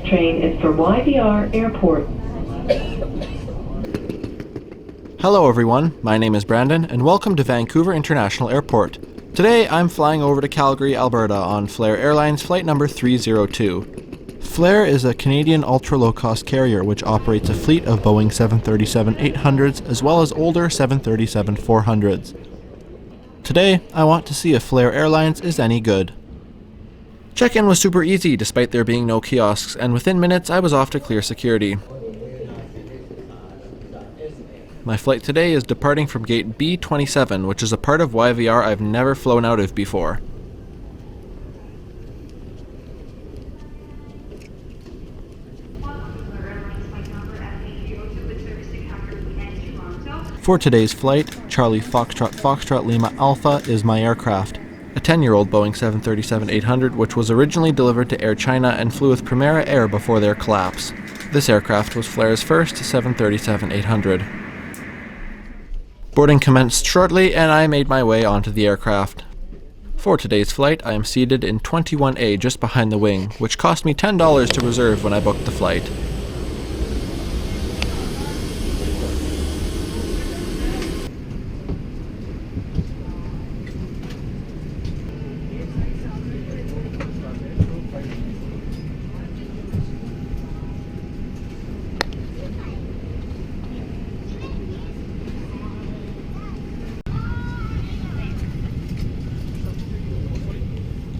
Next train is for YVR Airport. Hello everyone, my name is Brandon and welcome to Vancouver International Airport. Today I'm flying over to Calgary, Alberta on Flair Airlines flight number 302. Flair is a Canadian ultra-low-cost carrier which operates a fleet of Boeing 737-800s as well as older 737-400s. Today, I want to see if Flair Airlines is any good. Check-in was super easy despite there being no kiosks, and within minutes I was off to clear security. My flight today is departing from gate B27, which is a part of YVR I've never flown out of before. For today's flight, Charlie Foxtrot Lima Alpha is my aircraft, a 10-year-old Boeing 737-800 which was originally delivered to Air China and flew with Primera Air before their collapse. This aircraft was Flair's first 737-800. Boarding commenced shortly and I made my way onto the aircraft. For today's flight, I am seated in 21A just behind the wing, which cost me $10 to reserve when I booked the flight.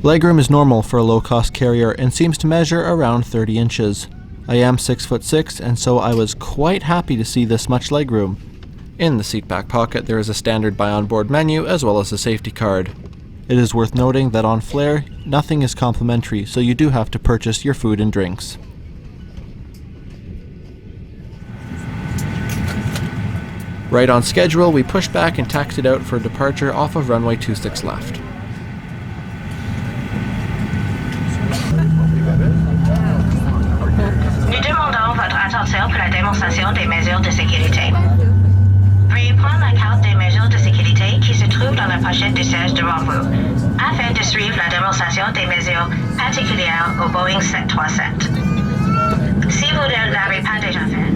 Legroom is normal for a low-cost carrier and seems to measure around 30 inches. I am 6'6", and so I was quite happy to see this much legroom. In the seat back pocket there is a standard buy on board menu as well as a safety card. It is worth noting that on Flair, nothing is complimentary, so you do have to purchase your food and drinks. Right on schedule, we pushed back and taxied out for departure off of runway 26 left. Pour la démonstration des mesures de sécurité. Veuillez prendre la carte des mesures de sécurité qui se trouve dans la pochette du siège devant vous, afin de suivre la démonstration des mesures particulières au Boeing 737. Si vous ne l'avez pas déjà fait,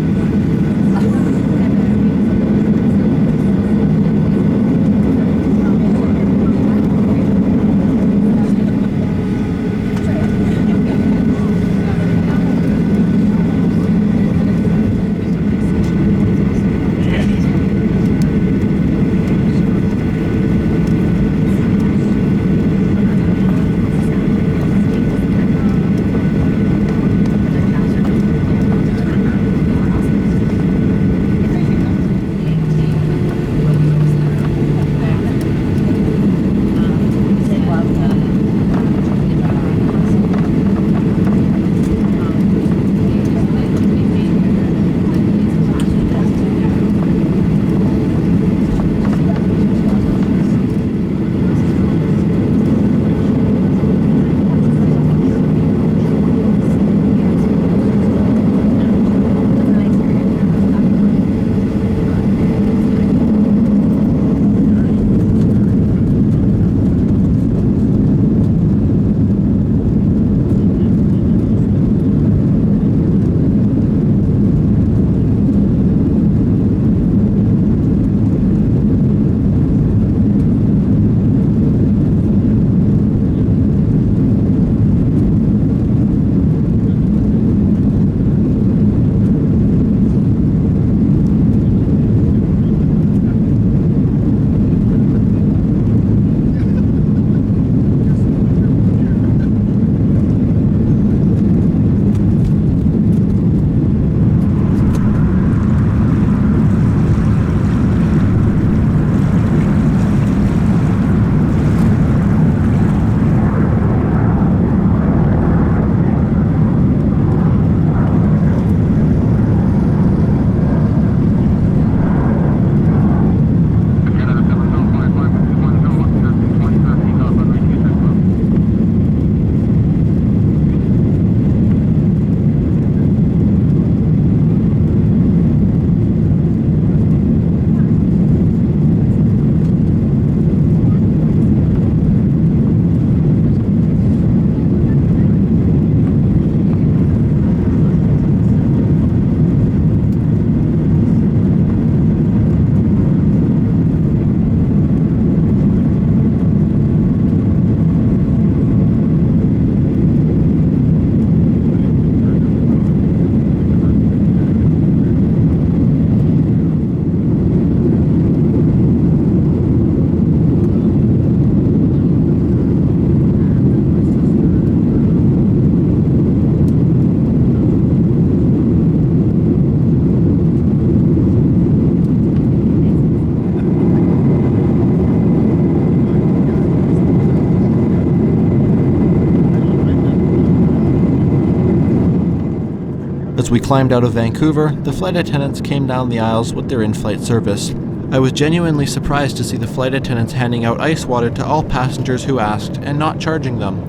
As we climbed out of Vancouver, the flight attendants came down the aisles with their in-flight service. I was genuinely surprised to see the flight attendants handing out ice water to all passengers who asked and not charging them.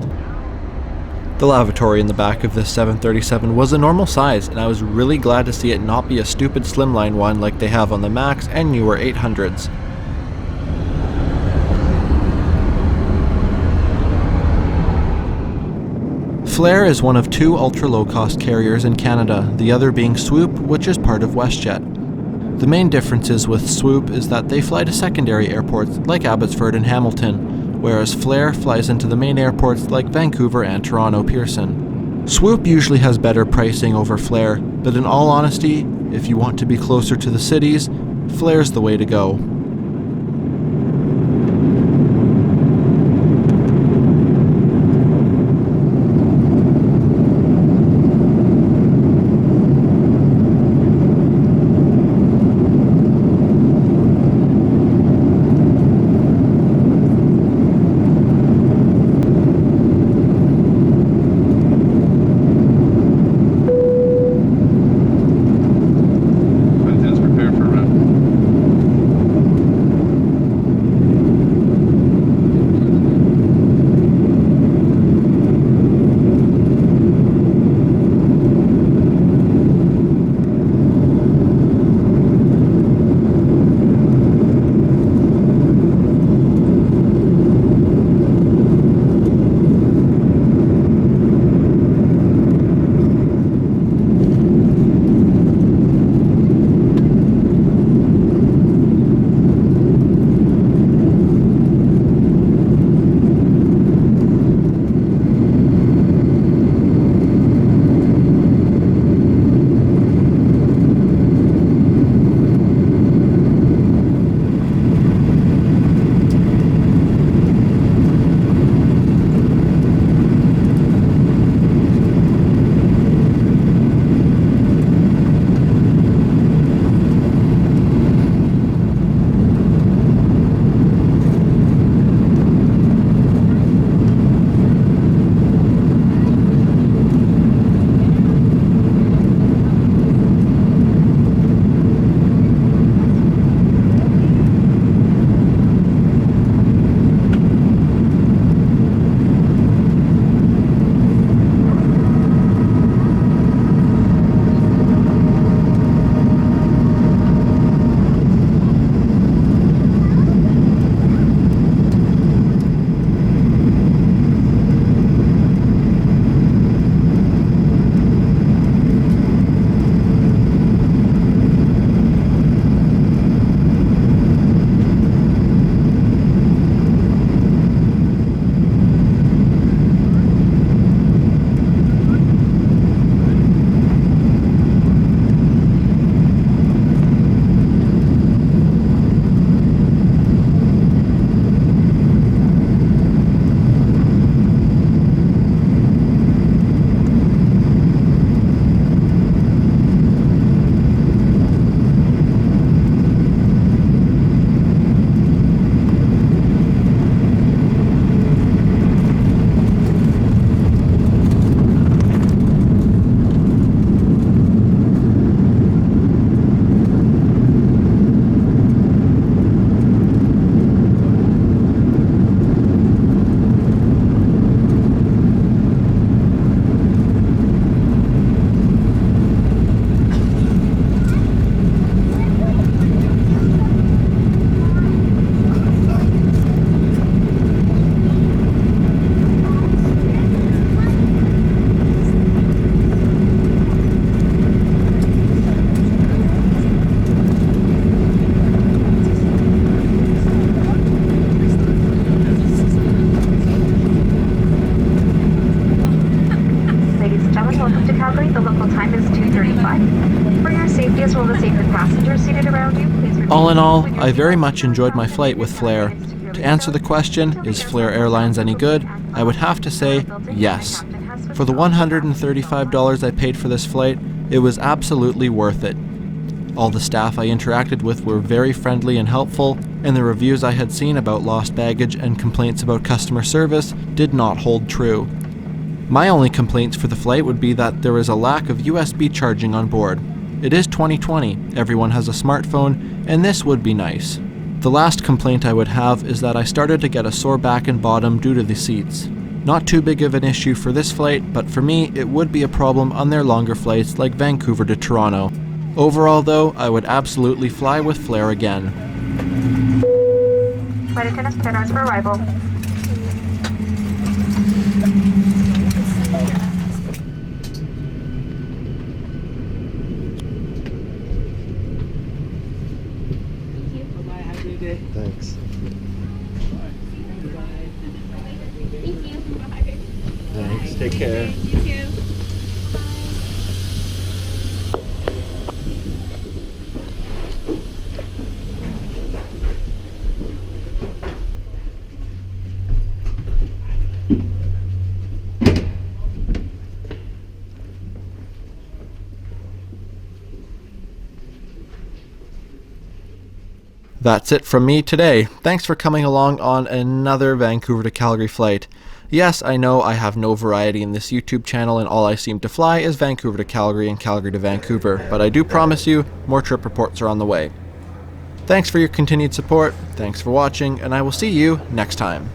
The lavatory in the back of this 737 was a normal size, and I was really glad to see it not be a stupid slimline one like they have on the MAX and newer 800s. Flair is one of two ultra-low-cost carriers in Canada, the other being Swoop, which is part of WestJet. The main differences with Swoop is that they fly to secondary airports like Abbotsford and Hamilton, whereas Flair flies into the main airports like Vancouver and Toronto Pearson. Swoop usually has better pricing over Flair, but in all honesty, if you want to be closer to the cities, Flair's the way to go. Calgary, the local time is 2:35. For your safety as well as safety passengers seated around you, please remain. All in all, I very much enjoyed my flight with Flair. To answer the question, is Flair Airlines any good? I would have to say yes. For the $135 I paid for this flight, it was absolutely worth it. All the staff I interacted with were very friendly and helpful, and the reviews I had seen about lost baggage and complaints about customer service did not hold true. My only complaints for the flight would be that there is a lack of USB charging on board. It is 2020, everyone has a smartphone, and this would be nice. The last complaint I would have is that I started to get a sore back and bottom due to the seats. Not too big of an issue for this flight, but for me it would be a problem on their longer flights like Vancouver to Toronto. Overall though, I would absolutely fly with Flair again. Flight attendants, prepare doors for arrival. Thanks. Thanks. Take care. You too. That's it from me today. Thanks for coming along on another Vancouver to Calgary flight. Yes, I know I have no variety in this YouTube channel and all I seem to fly is Vancouver to Calgary and Calgary to Vancouver, but I do promise you, more trip reports are on the way. Thanks for your continued support, thanks for watching, and I will see you next time.